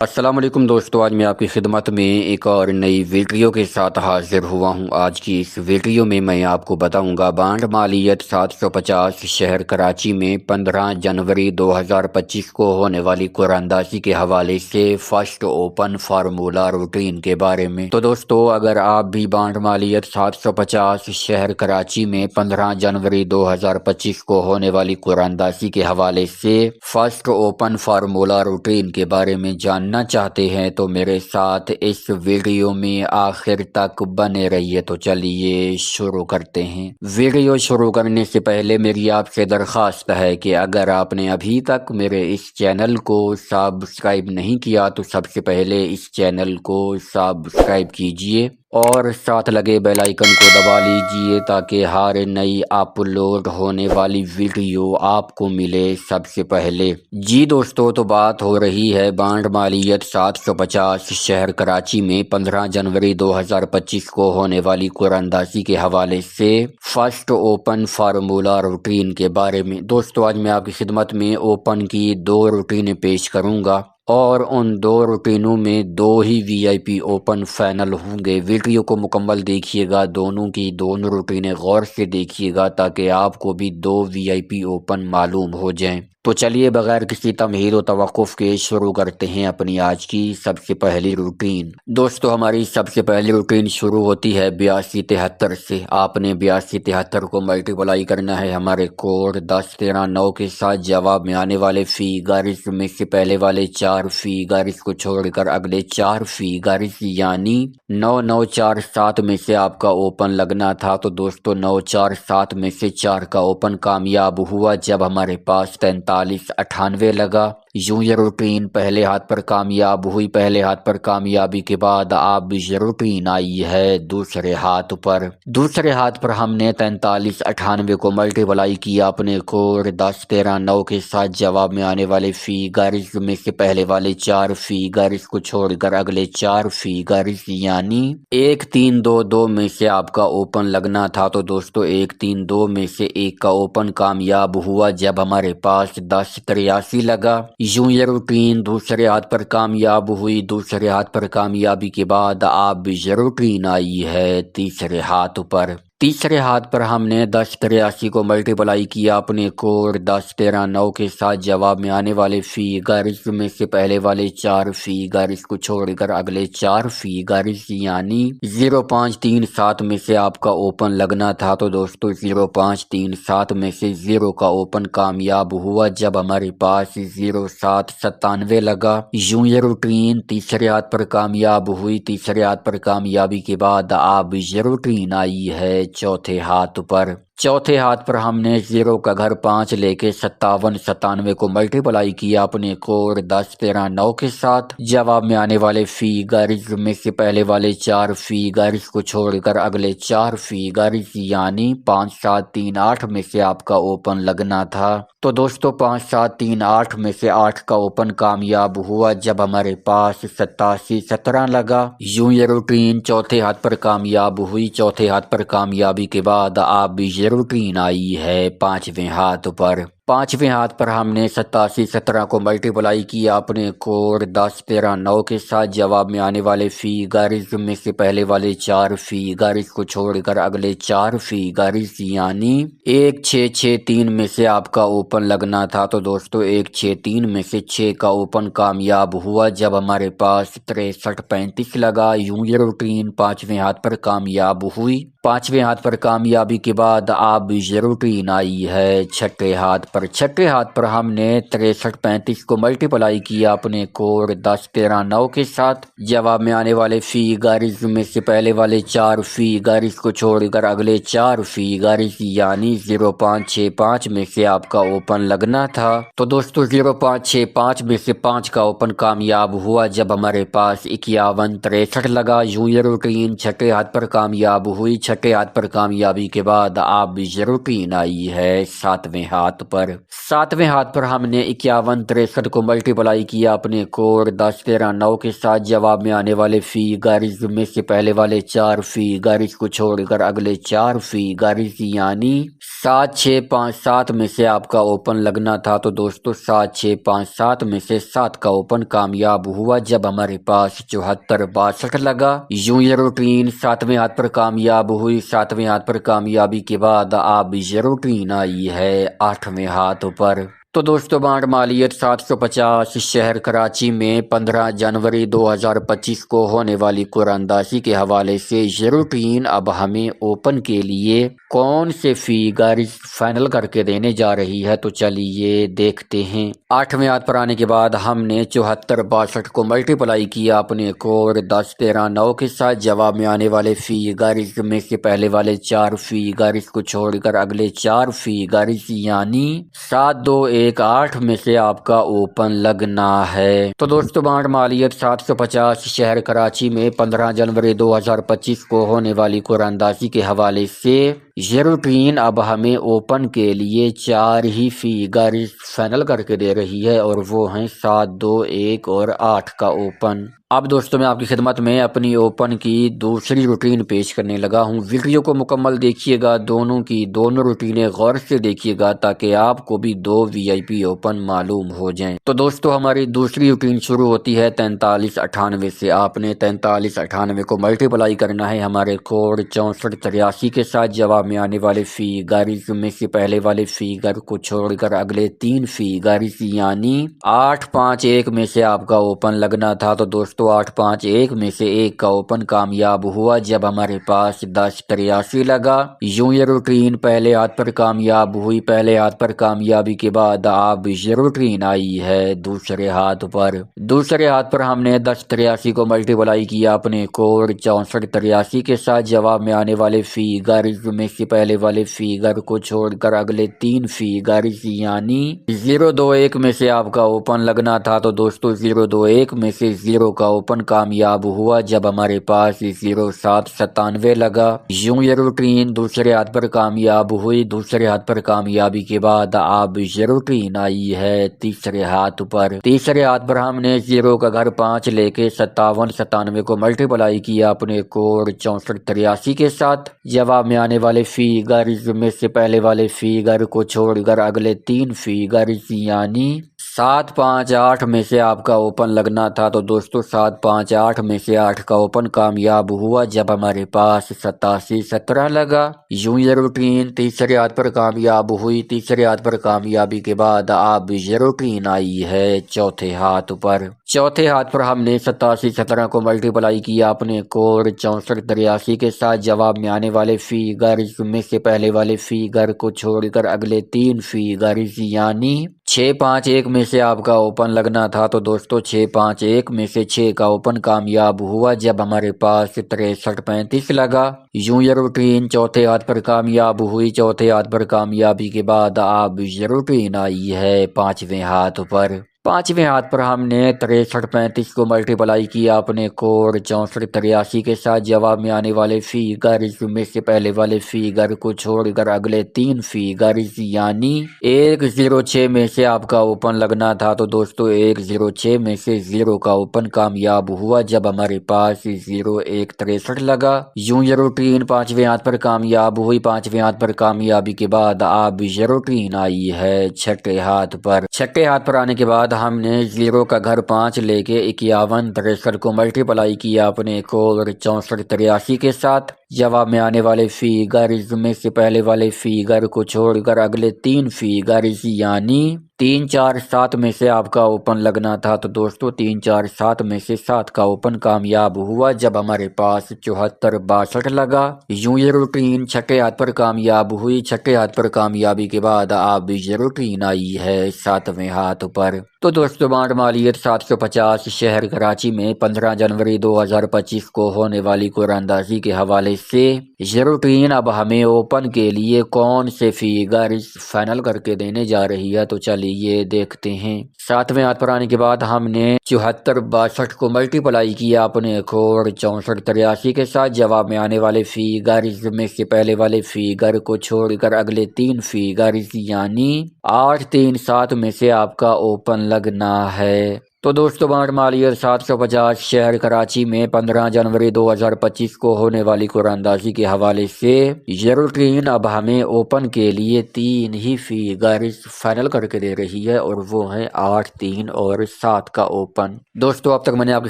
السلام علیکم دوستو، آج میں آپ کی خدمت میں ایک اور نئی ویڈیو کے ساتھ حاضر ہوا ہوں۔ آج کی اس ویڈیو میں آپ کو بتاؤں گا بانڈ مالیت 750 شہر کراچی میں 15 جنوری 2025 کو ہونے والی قرآن اندازی کے حوالے سے فرسٹ اوپن فارمولا روٹین کے بارے میں۔ تو دوستو، اگر آپ بھی بانڈ مالیت 750 شہر کراچی میں 15 جنوری 2025 کو ہونے والی قرآن اندازی کے حوالے سے فرسٹ اوپن فارمولا روٹین کے بارے میں جاننا چاہتے ہیں تو میرے ساتھ اس ویڈیو میں آخر تک بنے رہیے۔ تو چلیے شروع کرتے ہیں۔ ویڈیو شروع کرنے سے پہلے میری آپ سے درخواست ہے کہ اگر آپ نے ابھی تک میرے اس چینل کو سبسکرائب نہیں کیا تو سب سے پہلے اس چینل کو سبسکرائب کیجئے اور ساتھ لگے بیل آئیکن کو دبا لیجئے تاکہ ہر نئی اپلوڈ ہونے والی ویڈیو آپ کو ملے سب سے پہلے۔ جی دوستو، تو بات ہو رہی ہے بانڈ مالیت 750 شہر کراچی میں 15 جنوری 2025 کو ہونے والی قرآن اندازی کے حوالے سے فرسٹ اوپن فارمولا روٹین کے بارے میں۔ دوستو، آج میں آپ کی خدمت میں اوپن کی 2 روٹینیں پیش کروں گا اور ان 2 روٹینوں میں 2 ہی وی آئی پی اوپن فائنل ہوں گے۔ ویڈیو کو مکمل دیکھیے گا، دونوں کی دونوں روٹینیں غور سے دیکھیے گا تاکہ آپ کو بھی 2 وی آئی پی اوپن معلوم ہو جائیں۔ تو چلیے بغیر کسی تمہید و توقف کے شروع کرتے ہیں اپنی آج کی سب سے پہلی روٹین۔ دوستو، ہماری سب سے پہلی روٹین شروع ہوتی ہے 8273 سے۔ آپ نے 8273 کو ملٹیپلائی کرنا ہے ہمارے کوڈ 1013 کے ساتھ۔ جواب میں آنے والے فیگرز میں سے پہلے والے 4 فیگرز کو چھوڑ کر اگلے 4 فیگرز یعنی 9947 میں سے آپ کا اوپن لگنا تھا۔ تو دوستو، 947 میں سے 4 کا اوپن کامیاب ہوا جب ہمارے پاس 4398 لگا۔ یوں یہ روٹین پہلے ہاتھ پر کامیاب ہوئی۔ پہلے ہاتھ پر کامیابی کے بعد اب یہ روٹین آئی ہے دوسرے ہاتھ پر۔ دوسرے ہاتھ پر ہم نے 4398 کو ملٹیپلائی کیا اپنے کوڈ 1013 کے ساتھ۔ جواب میں آنے والے فیگرز میں سے پہلے والے 4 فیگرز کو چھوڑ کر اگلے 4 فیگرز یعنی 1322 میں سے آپ کا اوپن لگنا تھا۔ تو دوستو، 1322 میں سے ایک کا اوپن کامیاب ہوا جب ہمارے پاس 1083 لگا۔ یوں یہ روٹین دوسرے ہاتھ پر کامیاب ہوئی۔ دوسرے ہاتھ پر کامیابی کے بعد اب یہ روٹین آئی ہے تیسرے ہاتھ پر۔ تیسرے ہاتھ پر ہم نے 1083 کو ملٹیپلائی کیا اپنے کوڈ 1013 کے ساتھ۔ جواب میں آنے والے فیگرز میں سے پہلے والے 4 فیگرز کو چھوڑ کر اگلے 4 فیگرز یعنی 0537 میں سے آپ کا اوپن لگنا تھا۔ تو دوستو، 0537 میں سے 0 کا اوپن کامیاب ہوا جب ہمارے پاس 0797 لگا۔ یوں یہ روٹین تیسرے ہاتھ پر کامیاب ہوئی۔ تیسرے ہاتھ پر کامیابی کے بعد اب یہ روٹین آئی ہے چوتھے ہاتھ پر۔ چوتھے ہاتھ پر ہم نے 0 کا گھر 5 لے کے 5797 کو ملٹیپلائی کیا اپنے کوڈ 1013 کے ساتھ۔ جواب میں آنے والے فیگرز میں سے پہلے والے 4 فیگرز کو چھوڑ کر اگلے 4 فیگرز یعنی 5738 میں سے آپ کا اوپن لگنا تھا۔ تو دوستو، 5738 میں سے 8 کا اوپن کامیاب ہوا جب ہمارے پاس 8717 لگا۔ یوں یہ روٹین چوتھے ہاتھ پر کامیاب ہوئی۔ چوتھے ہاتھ پر کامیابی کے بعد اب یہ روٹین آئی ہے پانچویں ہاتھ پر۔ پانچویں ہاتھ پر ہم نے 8717 کو ملٹیپلائی کیا اپنے کوڈ 1013 کے ساتھ۔ جواب میں آنے والے فیگرز میں سے پہلے والے 4 فیگرز کو چھوڑ کر اگلے 4 فیگرز یعنی 1663 میں سے آپ کا اوپن لگنا تھا۔ تو دوستو، 163 میں سے 6 کا اوپن کامیاب ہوا جب ہمارے پاس 6335 لگا۔ یوں یہ روٹین پانچویں ہاتھ پر کامیاب ہوئی۔ پانچویں ہاتھ پر کامیابی کے بعد اب یہ روٹین آئی ہے چھٹے ہاتھ پر۔ چھٹے ہاتھ پر ہم نے 6335 کو ملٹیپلائی کیا اپنے کوڈ 1013 کے ساتھ۔ جواب میں آنے والے فیگرز میں سے پہلے والے 4 فیگرز کو چھوڑ کر اگلے 4 فیگرز یعنی 0565 میں سے آپ کا اوپن لگنا تھا۔ تو دوستو، 0565 میں سے 5 کا اوپن کامیاب ہوا جب ہمارے پاس 5163 لگا۔ یوں یہ روٹین چھٹے ہاتھ پر کامیاب ہوئی۔ چھٹے ہاتھ پر کامیابی کے بعد اب یہ روٹین آئی ہے ساتویں ہاتھ پر۔ 7वें हाथ पर हमने 51 63 को मल्टीप्लाई किया अपने कोड 10 13 9 के साथ। जवाब में आने वाले फिगर्स में से पहले वाले 4 फिगर्स को छोड़कर अगले 4 फिगर्स यानी 7 6 5 7 में से आपका ओपन लगना था। तो दोस्तों 7 6 5 7 में से 7 का ओपन कामयाब हुआ जब हमारे पास 74 62 लगा। यूं ये रूटीन 7वें हाथ पर कामयाब हुई। 7वें हाथ पर कामयाबी के बाद अब ये रूटीन आई है 8वें हाथ पर। तो दोस्तों बांड मालियत 750 शहर कराची में 15 जनवरी 2025 को होने वाली कुरानदासी के हवाले से ये रूटीन अब हमें ओपन के लिए कौन से फिगर्स फाइनल करके देने जा रही है, तो चलिए देखते हैं। 8वें हाथ पर आने के बाद हमने 74 62 को मल्टीप्लाई किया अपने कोड 10 13 9 के साथ। जवाब में आने वाले फिगर्स में से पहले वाले 4 फिगर्स को छोड़कर अगले 4 फिगर्स यानी 7 2 1 8 में से आपका ओपन लगना है। तो दोस्तों बांड मालियत 750 शहर कराची में 15 जनवरी 2025 को होने वाली कुरानदासी के हवाले से ये रूटीन अब हमें ओपन के लिए 4 ही फिगर्स फाइनल करके दे रही है और वो हैं 7 2 1 और 8 का ओपन। अब दोस्तों मैं आपकी खिदमत में अपनी ओपन की दूसरी रूटीन पेश करने लगा हूँ। वीडियो को मुकम्मल देखिएगा, दोनों की दोनों रूटीनें गौर से देखिएगा ताकि आपको भी 2 VIP ओपन मालूम हो जाएं। तो दोस्तों हमारी दूसरी रूटीन शुरू होती है 43 98 से। आपने 43 98 को मल्टीप्लाई करना है हमारे कोड 64 83 के साथ। जवाब में आने वाले फिगर्स में से पहले वाले फिगर को छोड़कर अगले 3 फिगर्स यानी 8 5 1 में से आपका ओपन लगना था। तो दोस्तों 8 5 1 में से 1 का ओपन कामयाब हुआ जब हमारे पास 10 83 लगा। यूं ये रूटीन पहले हाथ पर कामयाब हुई। पहले हाथ पर कामयाबी के बाद अब ये रूटीन आई है दूसरे हाथ पर। दूसरे हाथ पर हमने 10 83 को मल्टीप्लाई किया अपने कोड 64 83 के साथ। जवाब में आने वाले फिगर्स में से पहले वाले फिगर को छोड़कर अगले 3 फिगर्स यानी 0 2 1 में से आपका ओपन लगना था। तो दोस्तों 0 2 1 में से 0 का ओपन कामयाब हुआ जब हमारे पास 0 7 97 लगा। यूं ये रूटीन दूसरे हाथ पर कामयाब हुई। दूसरे हाथ पर कामयाबी के बाद अब ये रूटीन आई है तीसरे हाथ पर। तीसरे हाथ पर हमने 0 का घर 5 लेके 57 97 को मल्टीप्लाई किया अपने कोड 64 83 के साथ। जवाब में आने वाले फिगर्स में से पहले वाले फिगर को छोड़कर अगले 3 फिगर्स यानी 7 5 8 में से आपका ओपन लगना था। तो दोस्तों 7 5 8 में से 8 का ओपन कामयाब हुआ जब हमारे पास 87 17 लगा। यूं ये रूटीन तीसरे हाथ पर कामयाब हुई। तीसरे हाथ पर कामयाबी के बाद अब ये रूटीन आई है चौथे हाथ पर। चौथे हाथ पर हमने 87 17 को मल्टीप्लाई किया अपने कोड 64 83 के साथ। जवाब में आने वाले फिगर्स में से पहले वाले फिगर को छोड़कर अगले 3 फिगर्स यानी 6 5 1 में से आपका ओपन लगना था। तो दोस्तों 6 5 1 में से 6 का ओपन कामयाब हुआ जब हमारे पास 63 35 लगा। यूं ये रूटीन चौथे हाथ पर कामयाब हुई। चौथे हाथ पर कामयाबी के बाद अब ये रूटीन आई है 5वें हाथ पर। 5वें हाथ पर हमने 63 35 को मल्टीप्लाई किया अपने कोड 64 83 के साथ। जवाब में आने वाले फिगर्स में से पहले वाले फिगर को छोड़कर अगले 3 फिगर्स यानी 1 0 6 में से आपका ओपन लगना था। तो दोस्तों 1 0 6 में से 0 का ओपन कामयाब हुआ जब हमारे पास 0 1 63 लगा। यूं ये रूटीन 5वें हाथ पर कामयाब हुई। 5वें हाथ पर कामयाबी के बाद अब ये रूटीन आई है 6ठे हाथ पर। 6ठे हाथ पर आने के बाद हमने 0 का घर 5 लेके 51 63 को मल्टीप्लाई किया अपने कोड 64 83 के साथ। जवाब में आने वाले फिगर्स में से पहले वाले फिगर को छोड़कर अगले 3 फिगर्स यानी 3 4 7 में से आपका ओपन लगना था। तो दोस्तों 3 4 7 में से 7 का ओपन कामयाब हुआ जब हमारे पास 74 62 लगा। यूं ये रूटीन छठे हाथ पर कामयाब हुई। छठे हाथ पर कामयाबी के बाद अब ये रूटीन आई है 7वें हाथ पर। तो दोस्तों बांड मालियत 750 शहर कराची में 15 जनवरी 2025 को होने वाली कुरानदासी के हवाले से ये रूटीन अब हमें ओपन के लिए कौन से फिगर्स फाइनल करके देने जा रही है, तो चलिए चलिए देखते हैं। 7वें हाथ पर आने के बाद हमने 74 62 को मल्टीप्लाई किया अपने एक और 64 83 के साथ। जवाब में आने वाले फिगर्स में से पहले वाले फिगर को छोड़कर अगले 3 फिगर्स यानी 8 3 7 में से आपका ओपन लगना है। तो दोस्तों बांट मालियत 750 शहर कराची में 15 जनवरी 2025 को होने वाली कुरानंदाजी के हवाले से ये रूटीन अब हमें ओपन के लिए 3 ही फिगर्स फाइनल करके दे रही है और वो है 8 3 और 7 का ओपन। दोस्तों अब तक मैंने आपकी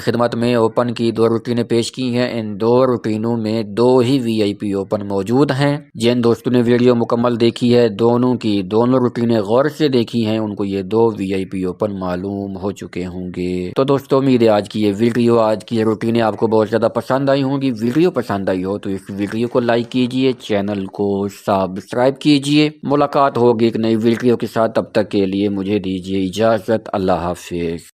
खिदमत में ओपन की 2 रूटीनें पेश की हैं। इन 2 रूटीनों में 2 ही VIP ओपन मौजूद हैं। जिन दोस्तों ने वीडियो मुकम्मल देखी है, दोनों की दोनों रूटीनें गौर से देखी हैं, उनको ये 2 VIP ओपन मालूम हो चुके होंगे। तो दोस्तों उम्मीद है आज की ये वीडियो, आज की ये रूटीनें आपको बहुत ज़्यादा पसंद आई होंगी। वीडियो पसंद आई हो तो इस वीडियो को लाइक कीजिए, चैनल को सब्सक्राइब कीजिए। मुलाकात होगी एक नई वीडियो के साथ, तब तक के लिए मुझे दीजिए इजाज़त। अल्लाह हाफिज़।